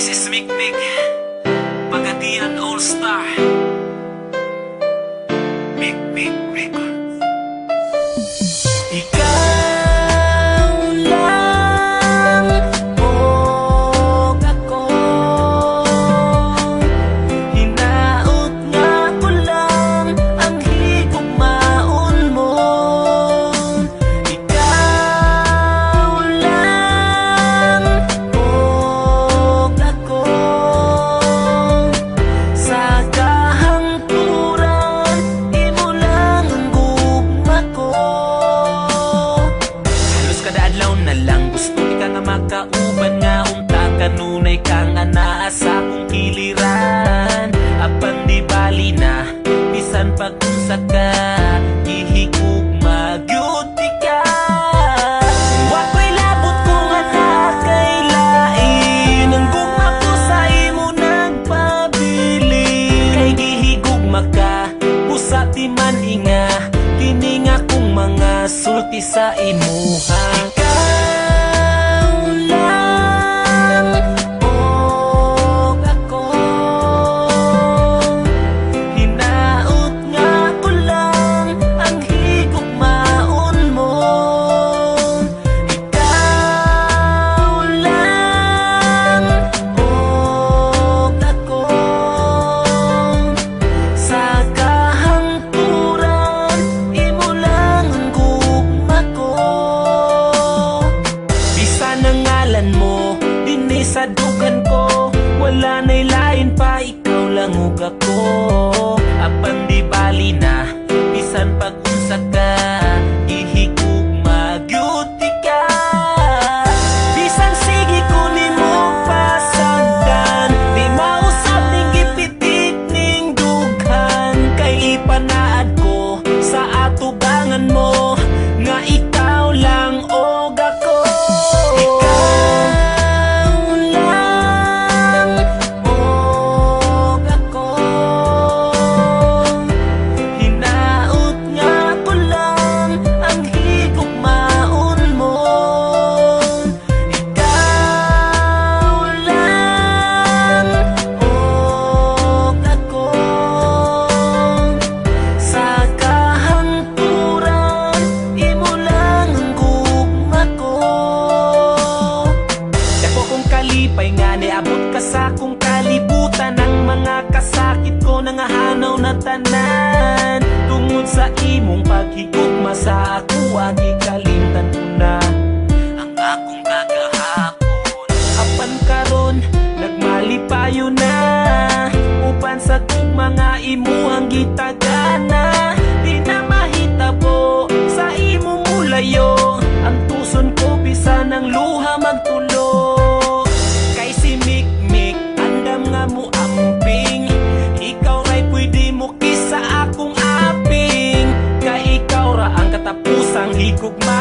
This is Mikmik, Pagadian All-Star, Mikmik Records. Ikaw lang o ako, hinaot nga ko lang ang higugmaon mo. Ikaw lang o ako, sa kahangturan imo lang ang gugma ko. Halos kada adlaw na lang gusto ka nga makauban nga unta kanunay ka nga naa sa akong kiliran. Apan di bali na bisan pag-unsa ka gihigugma gyud ka. Wako'y labot ko nga nakailain ang gugma ko sa imo nagpabili. Kay gihigugma ka busa di man inga kini nga kong mga sulti sa imuha. Ikaw lang o ako, hinaot nga ko lang ang higugmaon mo. Ikaw lang o ako, sa kahangturan imo lang ang gugma ko. Bisan ang ngalan mo dinhi sa dugan ko, wala na'y lain pa ikaw lang ug ako. Apan di bali na bisan pag-unsa ka gihigugma gyud ka. Bisan sige ko nimo pasagdan, di mausap ning gipitik ning dughan. Kay ipanaad ko sa atubangan mo nga ikaw lang og ako. Ikaw lang og ako, hinaot nga ko lang ang higugmaon mo. Ikaw lang og ako, sa kahangturan imo lang ang gugma ko. Dako kong kalipay nga niabot ka sa akong kalibutan. Ang mga kasakit ko nangahanaw na tanan tungod sa imong paghigugma sa ako. Gikalimtan ko na ang akong kagahapon. Apan karon nagmalipayo na upan sa tugma nga imuhang gitagana. Di na mahitabo sa imong mulayo ang tuson ko bisan ang luha magtulo. Kay si Mikmik andam nga mo amping, ikaw ra'y pwede mo kisa akong aping. Kay ikaw ra ang katapusang higugma